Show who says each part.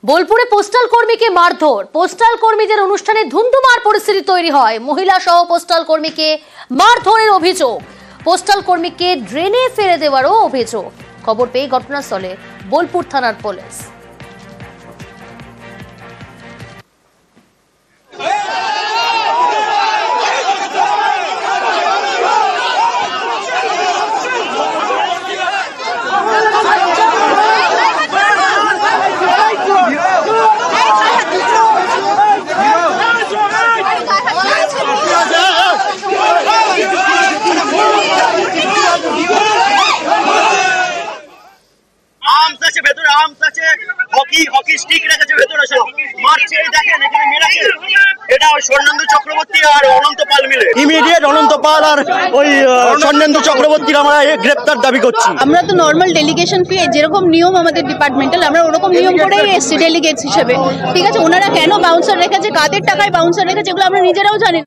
Speaker 1: বোলপুরে পোস্টাল কর্মীকে মারধর, পোস্টাল কর্মীদের অনুষ্ঠানে ধুন্ধুমার পরিস্থিতি তৈরি হয়। মহিলা সহ পোস্টাল কর্মীকে মারধরের অভিযোগ, পোস্টাল কর্মীকে ড্রেনে ফেলে দেওয়ারও অভিযোগ। খবর পেয়ে ঘটনাস্থলে বোলপুর থানার পুলিশ।
Speaker 2: স্বর্ণেন্দু চক্রবর্তী আর অনন্ত পাল মিলে ইমিডিয়েট অনন্ত পাল আর ওই স্বর্ণেন্দু চক্রবর্তীর আমরা গ্রেপ্তার দাবি করছি।
Speaker 3: আমরা তো নর্মাল ডেলিগেশন ফি যেরকম নিয়ম আমাদের ডিপার্টমেন্টাল, আমরা ওরকম নিয়ম করেই এসছি ডেলিগেটস হিসেবে। ঠিক আছে, ওনারা কেন বাউন্সার রেখেছে, কাদের টাকায় বাউন্সার রেখেছে, এগুলো আমরা নিজেরাও জানি।